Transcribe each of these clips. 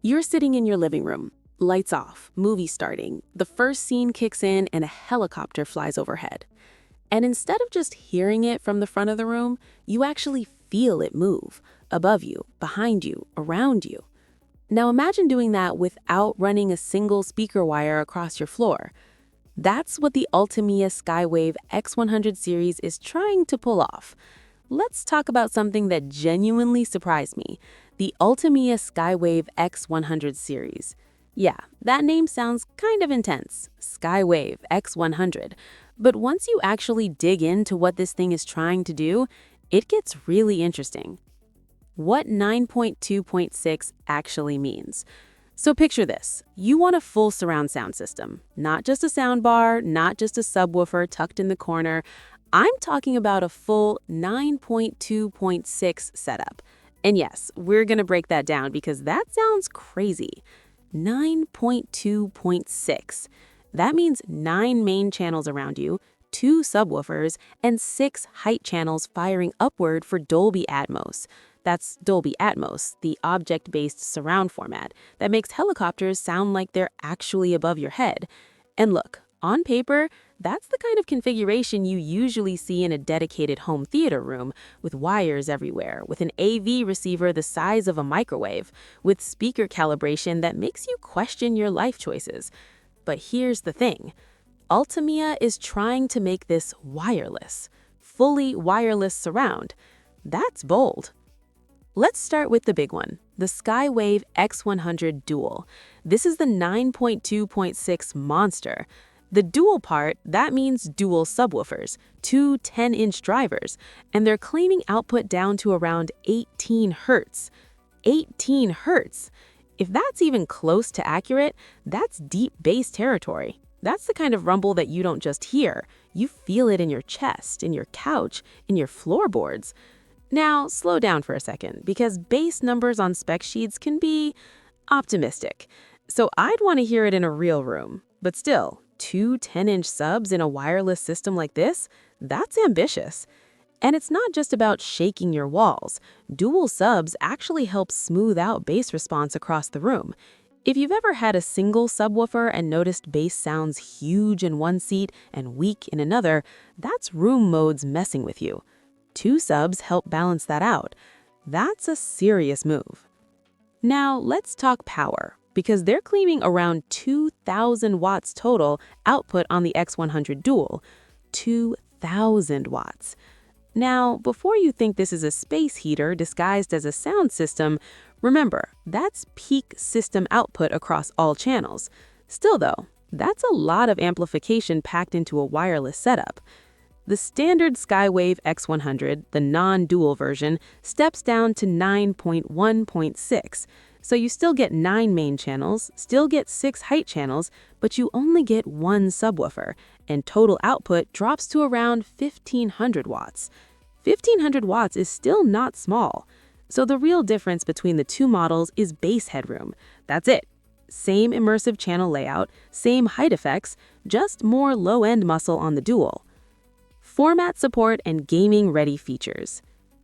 You're sitting in your living room, lights off, movie starting, the first scene kicks in and a helicopter flies overhead. And instead of just hearing it from the front of the room, you actually feel it move, above you, behind you, around you. Now imagine doing that without running a single speaker wire across your floor. That's what the Ultimea Skywave X100 Series is trying to pull off. Let's talk about something that genuinely surprised me, the Ultimea Skywave X100 Series. Yeah, that name sounds kind of intense, Skywave X100. But once you actually dig into what this thing is trying to do, it gets really interesting. What 9.2.6 actually means. So picture this. You want a full surround sound system, not just a soundbar, not just a subwoofer tucked in the corner. I'm talking about a full 9.2.6 setup. And yes, we're going to break that down because that sounds crazy. 9.2.6. That means 9 main channels around you, 2 subwoofers, and 6 height channels firing upward for Dolby Atmos. That's Dolby Atmos, the object-based surround format that makes helicopters sound like they're actually above your head. And look, on paper, that's the kind of configuration you usually see in a dedicated home theater room, with wires everywhere, with an AV receiver the size of a microwave, with speaker calibration that makes you question your life choices. But here's the thing. Ultimea is trying to make this wireless, fully wireless surround. That's bold. Let's start with the big one, the Skywave X100 Dual. This is the 9.2.6 monster. The dual part, that means dual subwoofers, 2 10-inch drivers, and they're claiming output down to around 18 hertz. 18 hertz! If that's even close to accurate, that's deep bass territory. That's the kind of rumble that you don't just hear. You feel it in your chest, in your couch, in your floorboards. Now, slow down for a second, because bass numbers on spec sheets can be optimistic. So I'd want to hear it in a real room. But still, 2 10-inch subs in a wireless system like this, that's ambitious. And it's not just about shaking your walls. Dual subs actually help smooth out bass response across the room. If you've ever had a single subwoofer and noticed bass sounds huge in one seat and weak in another, that's room modes messing with you. 2 subs help balance that out. That's a serious move. Now, let's talk power, because they're claiming around 2,000 watts total output on the X100 Dual. 2,000 watts. Now, before you think this is a space heater disguised as a sound system, remember, that's peak system output across all channels. Still though, that's a lot of amplification packed into a wireless setup. The standard Skywave X100, the non-dual version, steps down to 9.1.6. So you still get 9 main channels, still get 6 height channels, but you only get 1 subwoofer, and total output drops to around 1,500 watts. 1,500 watts is still not small. So the real difference between the 2 models is bass headroom. That's it. Same immersive channel layout, same height effects, just more low-end muscle on the Dual. Format support and gaming-ready features.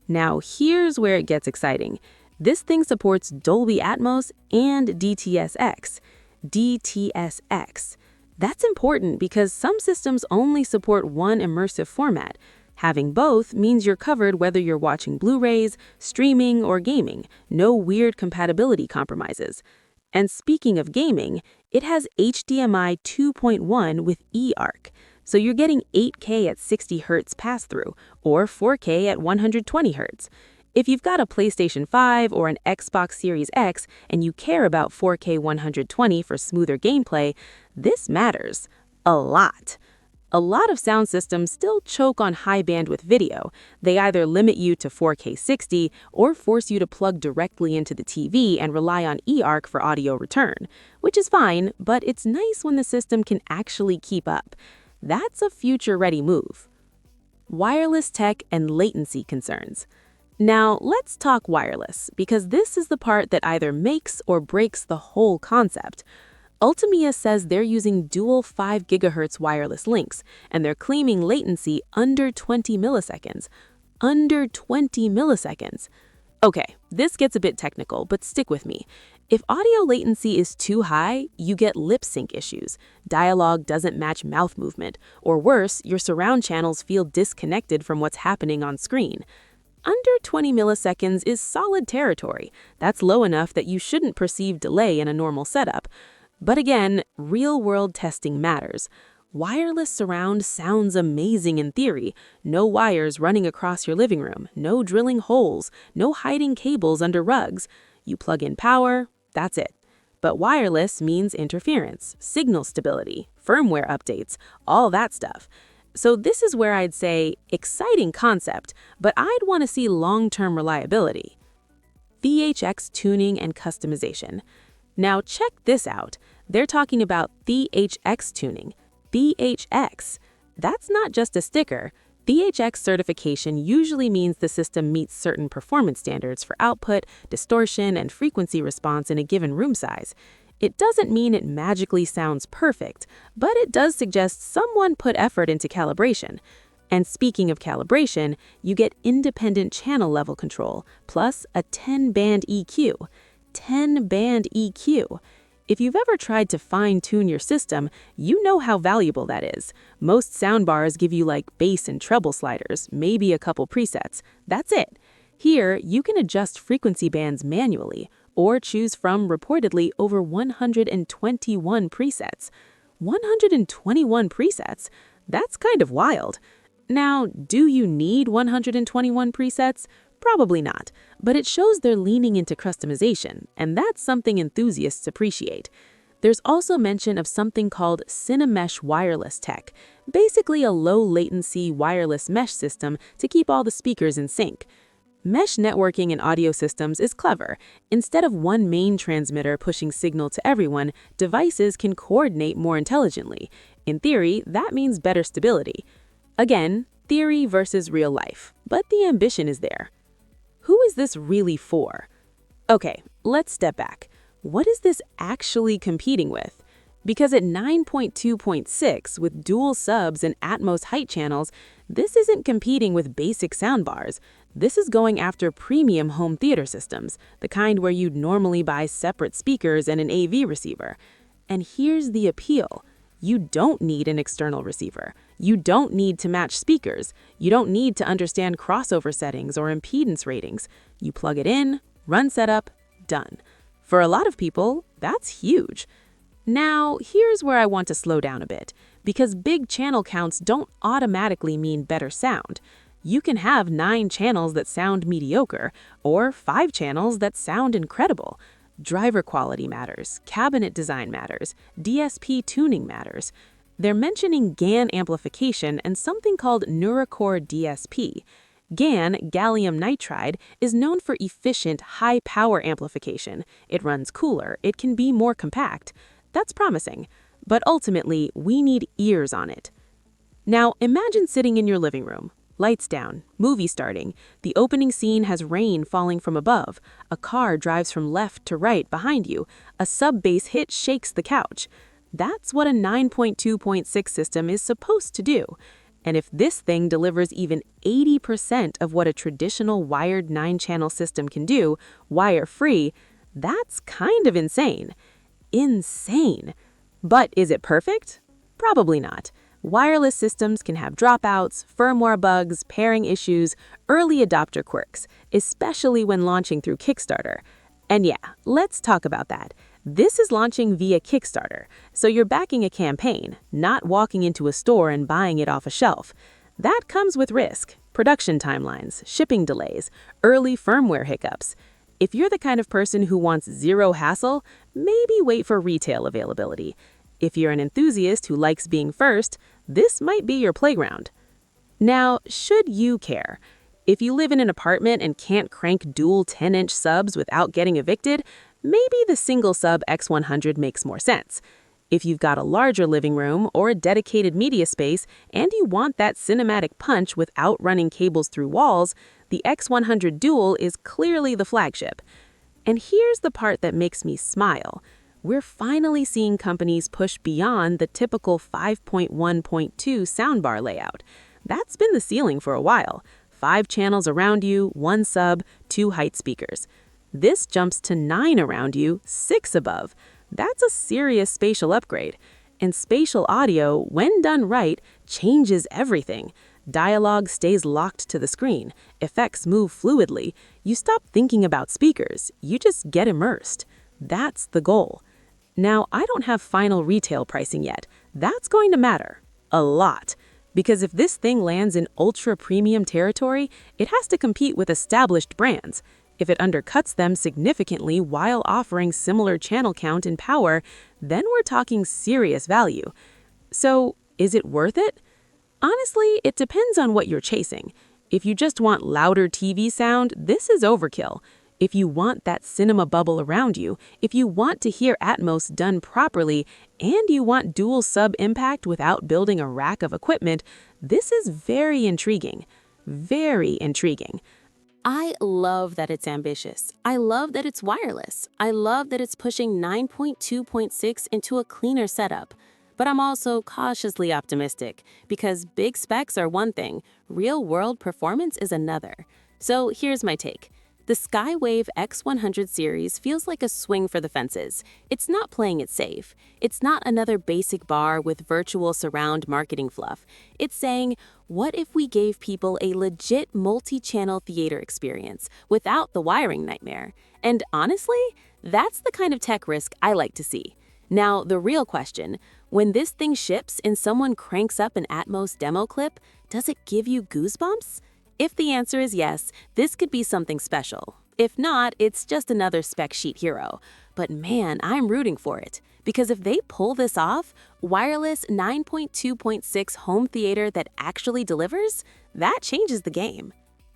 Now here's where it gets exciting. This thing supports Dolby Atmos and DTS-X. DTS-X. That's important because some systems only support one immersive format. Having both means you're covered whether you're watching Blu-rays, streaming, or gaming. No weird compatibility compromises. And speaking of gaming, it has HDMI 2.1 with eARC. So you're getting 8K at 60 Hz pass-through, or 4K at 120 Hz. If you've got a PlayStation 5 or an Xbox Series X and you care about 4K 120 for smoother gameplay, this matters a lot. A lot of sound systems still choke on high bandwidth video. They either limit you to 4K 60 or force you to plug directly into the TV and rely on eARC for audio return, which is fine, but it's nice when the system can actually keep up. That's a future-ready move. Wireless tech and latency concerns. Now, let's talk wireless, because this is the part that either makes or breaks the whole concept. Ultimea says they're using dual 5 GHz wireless links, and they're claiming latency under 20 milliseconds. under 20 milliseconds. Okay, this gets a bit technical, but stick with me. If audio latency is too high, you get lip sync issues. Dialogue doesn't match mouth movement, or worse, your surround channels feel disconnected from what's happening on screen. Under 20 milliseconds is solid territory. That's low enough that you shouldn't perceive delay in a normal setup. But again, real-world testing matters. Wireless surround sounds amazing in theory. No wires running across your living room, no drilling holes, no hiding cables under rugs. You plug in power, that's it. But wireless means interference, signal stability, firmware updates, all that stuff. So this is where I'd say exciting concept, but I'd want to see long-term reliability. THX tuning and customization. Now check this out. They're talking about THX tuning. THX. That's not just a sticker. THX certification usually means the system meets certain performance standards for output, distortion, and frequency response in a given room size. It doesn't mean it magically sounds perfect, but it does suggest someone put effort into calibration. And speaking of calibration, you get independent channel level control, plus a 10-band EQ. 10-band EQ. If you've ever tried to fine-tune your system, you know how valuable that is. Most soundbars give you like bass and treble sliders, maybe a couple presets. That's it. Here, you can adjust frequency bands manually, or choose from reportedly over 121 presets. 121 presets? That's kind of wild. Now, do you need 121 presets? Probably not, but it shows they're leaning into customization, and that's something enthusiasts appreciate. There's also mention of something called CineMesh wireless tech, basically a low-latency wireless mesh system to keep all the speakers in sync. Mesh networking in audio systems is clever. Instead of one main transmitter pushing signal to everyone, devices can coordinate more intelligently. In theory, that means better stability. Again, theory versus real life, but the ambition is there. Who is this really for? Okay, let's step back. What is this actually competing with? Because at 9.2.6 with dual subs and Atmos height channels, this isn't competing with basic soundbars. This is going after premium home theater systems, the kind where you'd normally buy separate speakers and an AV receiver. And here's the appeal. You don't need an external receiver. You don't need to match speakers. You don't need to understand crossover settings or impedance ratings. You plug it in, run setup, done. For a lot of people, that's huge. Now, here's where I want to slow down a bit, because big channel counts don't automatically mean better sound. You can have 9 channels that sound mediocre, or 5 channels that sound incredible. Driver quality matters, cabinet design matters, DSP tuning matters. They're mentioning GaN amplification and something called NeuroCore DSP. GaN, gallium nitride, is known for efficient, high-power amplification. It runs cooler, it can be more compact. That's promising, but ultimately, we need ears on it. Now, imagine sitting in your living room. Lights down, movie starting, the opening scene has rain falling from above, a car drives from left to right behind you, a sub-bass hit shakes the couch. That's what a 9.2.6 system is supposed to do. And if this thing delivers even 80% of what a traditional wired 9-channel system can do, wire-free, that's kind of insane. Insane. But is it perfect? Probably not. Wireless systems can have dropouts, firmware bugs, pairing issues, early adopter quirks, especially when launching through Kickstarter. And yeah, let's talk about that. This is launching via Kickstarter, so you're backing a campaign, not walking into a store and buying it off a shelf. That comes with risk, production timelines, shipping delays, early firmware hiccups. If you're the kind of person who wants zero hassle, maybe wait for retail availability. If you're an enthusiast who likes being first, this might be your playground. Now, should you care? If you live in an apartment and can't crank dual 10-inch subs without getting evicted, maybe the single sub X100 makes more sense. If you've got a larger living room or a dedicated media space and you want that cinematic punch without running cables through walls, the X100 Dual is clearly the flagship. And here's the part that makes me smile. We're finally seeing companies push beyond the typical 5.1.2 soundbar layout. That's been the ceiling for a while. 5 channels around you, 1 sub, 2 height speakers. This jumps to 9 around you, 6 above. That's a serious spatial upgrade. And spatial audio, when done right, changes everything. Dialogue stays locked to the screen. Effects move fluidly. You stop thinking about speakers. You just get immersed. That's the goal. Now, I don't have final retail pricing yet. That's going to matter. A lot. Because if this thing lands in ultra-premium territory, it has to compete with established brands. If it undercuts them significantly while offering similar channel count and power, then we're talking serious value. So, is it worth it? Honestly, it depends on what you're chasing. If you just want louder TV sound, this is overkill. If you want that cinema bubble around you, if you want to hear Atmos done properly, and you want dual sub impact without building a rack of equipment, this is very intriguing. Very intriguing. I love that it's ambitious. I love that it's wireless. I love that it's pushing 9.2.6 into a cleaner setup. But I'm also cautiously optimistic, because big specs are one thing, real-world performance is another. So here's my take. The Skywave X100 Series feels like a swing for the fences. It's not playing it safe. It's not another basic bar with virtual surround marketing fluff. It's saying, what if we gave people a legit multi-channel theater experience without the wiring nightmare? And honestly, that's the kind of tech risk I like to see. Now, the real question, when this thing ships and someone cranks up an Atmos demo clip, does it give you goosebumps? If the answer is yes, this could be something special. If not, it's just another spec sheet hero. But man, I'm rooting for it. Because if they pull this off, wireless 9.2.6 home theater that actually delivers, that changes the game.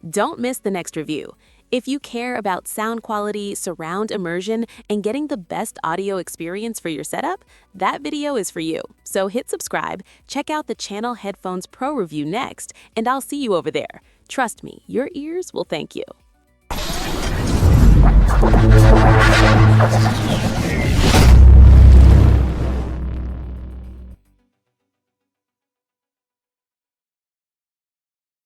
Don't miss the next review. If you care about sound quality, surround immersion, and getting the best audio experience for your setup, that video is for you. So hit subscribe, check out the Channel Headphones Pro review next, and I'll see you over there. Trust me, your ears will thank you.